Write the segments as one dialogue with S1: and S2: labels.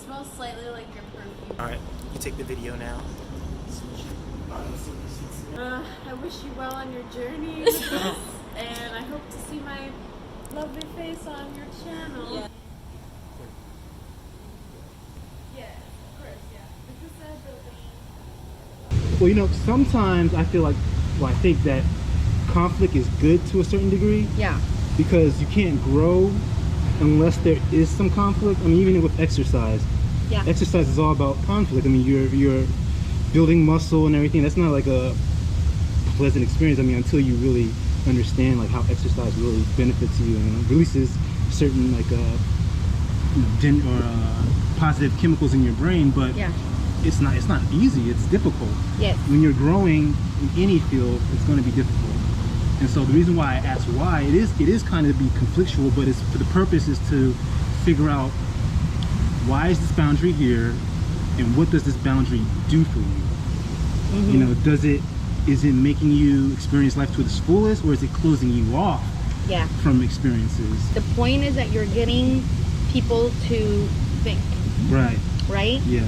S1: smells slightly like your perfume.
S2: All right, you take the video now.
S1: I wish you well on your journey with this, and I hope to see my lovely face on your channel. Yeah.
S3: Well, you know, sometimes I feel like, well, I think that conflict is good to a certain degree.
S4: Yeah.
S3: Because you can't grow unless there is some conflict. I mean, even with exercise.
S4: Yeah.
S3: Exercise is all about conflict. I mean, you're building muscle and everything. That's not like a pleasant experience. I mean, until you really understand like how exercise really benefits you and releases certain like positive chemicals in your brain. But
S4: yeah.
S3: It's not easy. It's difficult.
S4: Yes.
S3: When you're growing in any field, it's going to be difficult. And so the reason why I asked why, it is kind of be conflictual, but it's for the purpose is to figure out why is this boundary here, and what does this boundary do for you? Mm-hmm. You know, is it making you experience life to its fullest, or is it closing you off from experiences?
S4: The point is that you're getting people to think.
S3: Right.
S4: Right?
S3: Yeah.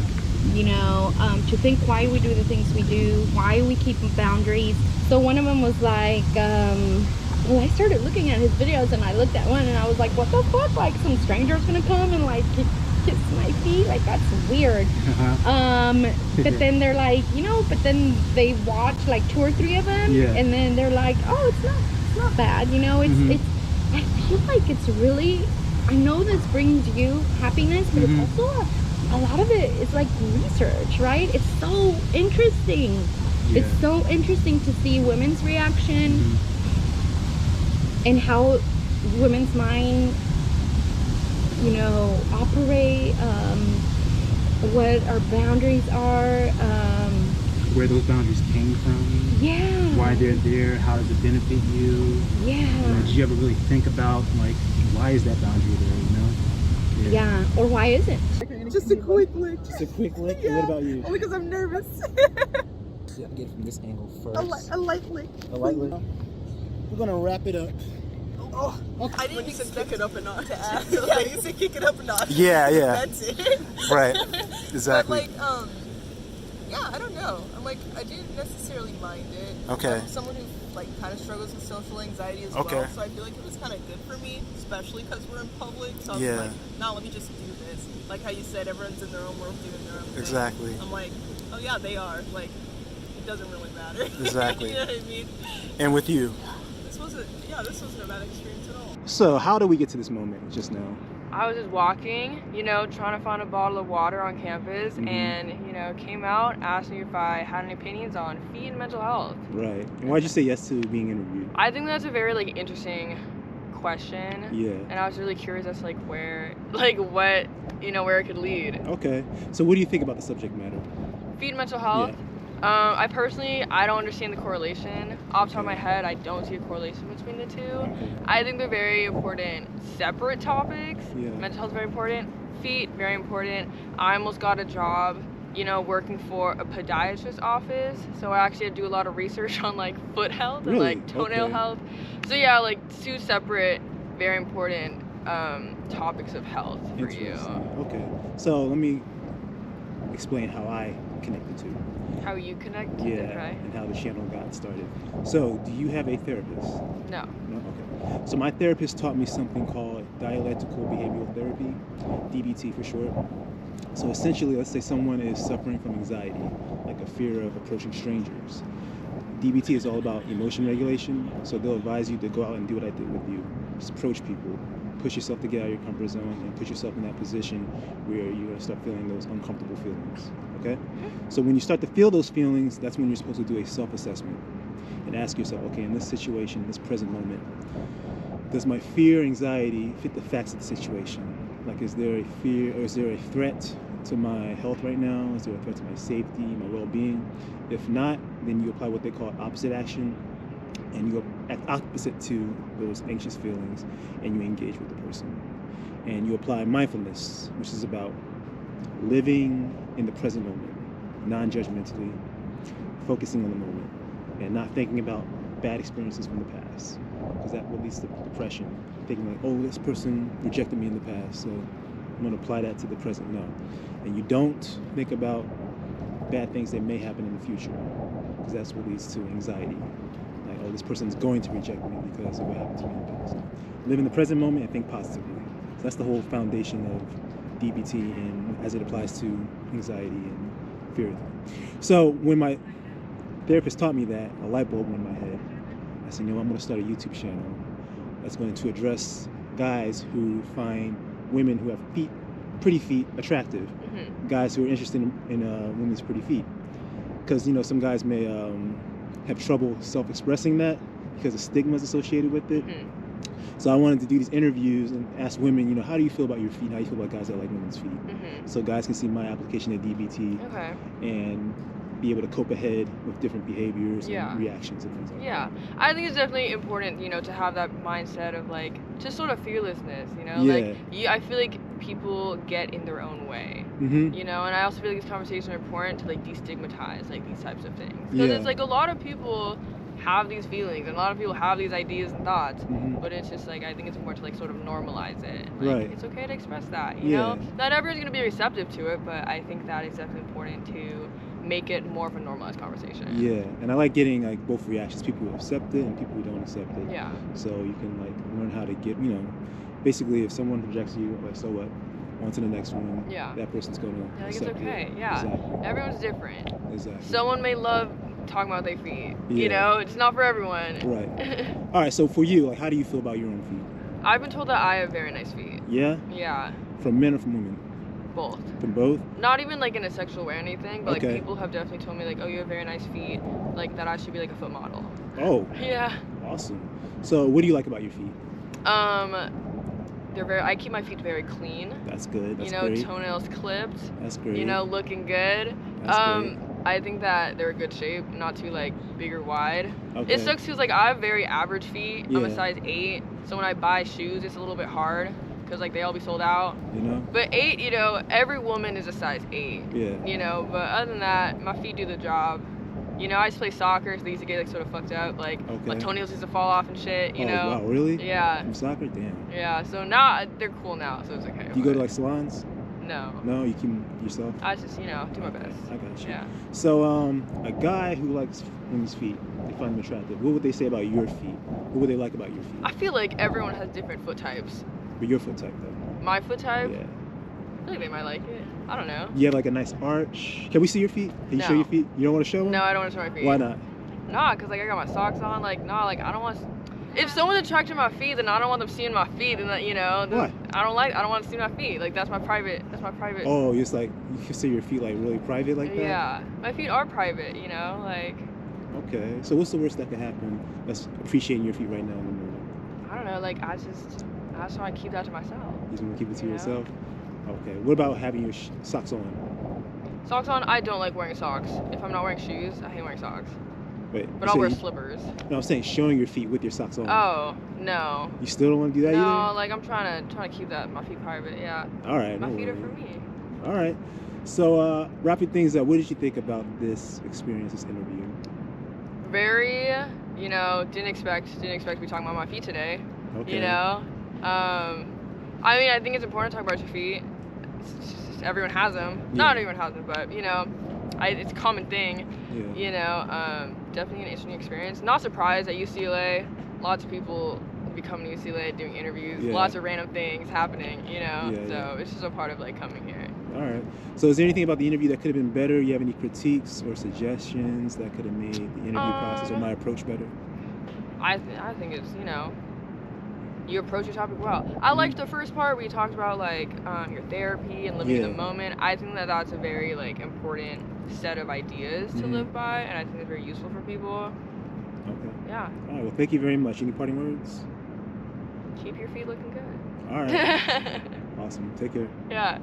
S4: You know, to think why we do the things we do, why we keep boundaries. So one of them was like, well, I started looking at his videos and I looked at one and I was like, what the fuck? Like some stranger's gonna come and like kiss my feet? Like that's weird. But then they're like, you know, but then they watch like 2 or 3 of them and then they're like, oh, it's not bad. You know, it's I feel like it's really, I know this brings you happiness, but it's also a lot of it is like research, right? It's so interesting. Yeah. It's so interesting to see women's reaction and how women's mind, you know, operate, what our boundaries are,
S3: where those boundaries came from, why they're there, how does it benefit you? You know, did you ever really think about like why is that boundary there, you know?
S4: Yeah, or why isn't?
S5: Just a quick lick.
S3: Just a quick lick? Yeah. What about you?
S5: Only because I'm nervous.
S2: Yeah, get it from this angle first.
S5: A light lick.
S2: A light lick? We're gonna wrap it up.
S5: Oh, okay. I didn't even kick it up a notch. Yeah, you said kick it up a notch.
S2: Yeah.
S5: That's it.
S2: Right, exactly.
S5: But like, yeah, I don't know. I'm like, I didn't necessarily mind it.
S2: Okay.
S5: I'm someone who like kind of struggles with social anxiety as well, so I feel like it was kind of good for me, especially because we're in public. So I was like, no, let me just do this. Like how you said, everyone's in their own world doing their own thing.
S2: Exactly.
S5: I'm like, oh yeah, they are. Like, it doesn't really matter.
S2: Exactly.
S5: You know what I mean?
S2: And with you?
S5: This wasn't a bad experience at all.
S3: So how do we get to this moment just now?
S6: I was just walking, you know, trying to find a bottle of water on campus, and, you know, came out, asked me if I had any opinions on feet and mental health.
S3: Right. And why'd you say yes to being interviewed?
S6: I think that's a very, like, interesting question.
S3: Yeah.
S6: And I was really curious as to, like, what, you know, where it could lead.
S3: Okay. So what do you think about the subject matter?
S6: Feet and mental health?
S3: Yeah.
S6: I don't understand the correlation. Off the top of my head, I don't see a correlation between the two.
S3: Okay.
S6: I think they're very important separate topics.
S3: Yeah.
S6: Mental health is very important. Feet, very important. I almost got a job, you know, working for a podiatrist office. So I actually had to do a lot of research on like foot health and like toenail health. So yeah, like 2 separate, very important topics of health for you.
S3: Okay. So let me explain how I connect the two.
S6: How you connect?
S3: Yeah,
S6: okay.
S3: and how the channel got started. So, do you have a therapist?
S6: No.
S3: No? Okay. So my therapist taught me something called dialectical behavioral therapy, DBT for short. So essentially, let's say someone is suffering from anxiety, like a fear of approaching strangers. DBT is all about emotion regulation, so they'll advise you to go out and do what I did with you. Just approach people, push yourself to get out of your comfort zone, and put yourself in that position where you're going to start feeling those uncomfortable feelings, okay? So when you start to feel those feelings, that's when you're supposed to do a self-assessment and ask yourself, okay, in this situation, this present moment, does my fear, anxiety fit the facts of the situation? Like, is there a fear, or is there a threat to my health right now? Is there a threat to my safety, my well-being? If not, then you apply what they call opposite action, and you act opposite to those anxious feelings, and you engage with the person. And you apply mindfulness, which is about living in the present moment, non-judgmentally, focusing on the moment, and not thinking about bad experiences from the past, because that will lead to depression. Thinking like, oh, this person rejected me in the past, so I'm going to apply that to the present now. And you don't think about bad things that may happen in the future, because that's what leads to anxiety. Like, oh, this person's going to reject me because of what happened to me in the past. Live in the present moment and think positively. So that's the whole foundation of DBT, and as it applies to anxiety and fear. So when my therapist taught me that, a light bulb went in my head. I said, I'm going to start a YouTube channel that's going to address guys who find women who have pretty feet attractive. Guys who are interested in women's pretty feet. Because, some guys may have trouble self-expressing that because of stigmas associated with it. So I wanted to do these interviews and ask women, how do you feel about your feet? How do you feel about guys that like women's feet? So guys can see my application of DBT and be able to cope ahead with different behaviors and reactions and things like that.
S6: Yeah, I think it's definitely important, to have that mindset of like just sort of fearlessness, I feel like people get in their own way, and I also feel like these conversations are important to like destigmatize like these types of things, because it's like a lot of people have these feelings and a lot of people have these ideas and thoughts, but it's just like I think it's important to like sort of normalize it. Like, it's okay to express that, you know. Not everyone's gonna be receptive to it, but I think that it's definitely important to make it more of a normalized conversation.
S3: Yeah, and I like getting like both reactions, people who accept it and people who don't accept it.
S6: Yeah.
S3: So you can like learn how to get, basically if someone rejects you, like so what? On to the next one.
S6: Yeah.
S3: That person's gonna accept
S6: it's okay.
S3: it.
S6: Yeah.
S3: Exactly.
S6: Everyone's different.
S3: Exactly.
S6: Someone may love talking about their feet. It's not for everyone.
S3: Right. All right, so for you, like how do you feel about your own feet?
S6: I've been told that I have very nice feet.
S3: Yeah?
S6: Yeah.
S3: From men or from women?
S6: Both.
S3: From both?
S6: Not even like in a sexual way or anything, but like people have definitely told me like, oh, you have very nice feet, like that I should be like a foot model.
S3: Oh.
S6: Yeah.
S3: Awesome. So what do you like about your feet?
S6: I keep my feet very clean.
S3: That's good. That's great.
S6: Toenails clipped.
S3: That's great.
S6: Looking good.
S3: That's great.
S6: I think that they're a good shape, not too like big or wide.
S3: Okay.
S6: It sucks because like I have very average feet. I'm a size 8, so when I buy shoes, it's a little bit hard because like they all be sold out. But 8, every woman is a size 8.
S3: Yeah.
S6: But other than that, my feet do the job. I used to play soccer, so they used to get like sort of fucked up. Like my toenails used to fall off and shit.
S3: Oh wow, really?
S6: Yeah.
S3: From soccer, damn.
S6: Yeah. So now they're cool now, so it's okay.
S3: Do you go to like salons?
S6: No.
S3: No, you keep them yourself?
S6: I just, do my best.
S3: I got you.
S6: Yeah.
S3: So, a guy who likes women's feet, they find them attractive. What would they say about your feet? What would they like about your feet?
S6: I feel like everyone has different foot types.
S3: But your foot type, though?
S6: My foot type?
S3: Yeah.
S6: I feel like they might like it. I don't know.
S3: You have like a nice arch. Can we see your feet? Can you show your feet? You don't want to show them?
S6: No, I don't want to show my feet.
S3: Why not?
S6: Nah, because like I got my socks on. Like, I don't want to... If someone's attracted to my feet, then I don't want them seeing my feet, and then,
S3: Why?
S6: I don't want to see my feet. Like that's my private.
S3: Oh, it's like you consider your feet like really private like that?
S6: Yeah, my feet are private. Like.
S3: Okay, so what's the worst that could happen? That's appreciating your feet right now in the moment.
S6: I don't know. Like I just want to keep that to myself.
S3: You just want to keep it to yourself? Okay. What about having your socks on?
S6: Socks on? I don't like wearing socks. If I'm not wearing shoes, I hate wearing socks.
S3: Wait,
S6: but I'll wear slippers.
S3: No, I'm saying showing your feet with your socks on.
S6: Oh, no.
S3: You still don't want to do that either?
S6: No, like I'm trying to keep my feet private, yeah.
S3: All right.
S6: My feet are for me.
S3: All right. So, wrapping things up, what did you think about this experience, this interview?
S6: Very, didn't expect to be talking about my feet today.
S3: Okay.
S6: I think it's important to talk about your feet. It's just, everyone has them. Yeah. Not everyone has them, but, it's a common thing. Yeah. Definitely an interesting experience. Not surprised at UCLA. Lots of people be coming to UCLA doing interviews. Yeah. Lots of random things happening, so it's just a part of like coming here.
S3: All right. So is there anything about the interview that could have been better? You have any critiques or suggestions that could have made the interview process or my approach better?
S6: I think it's, you approach your topic well. I liked the first part where you talked about like your therapy and living in the moment. I think that that's a very like important set of ideas to live by, and I think it's very useful for people.
S3: Okay.
S6: Yeah.
S3: All right. Well, thank you very much. Any parting words?
S6: Keep your feet looking good.
S3: All right. Awesome. Take care.
S6: Yeah.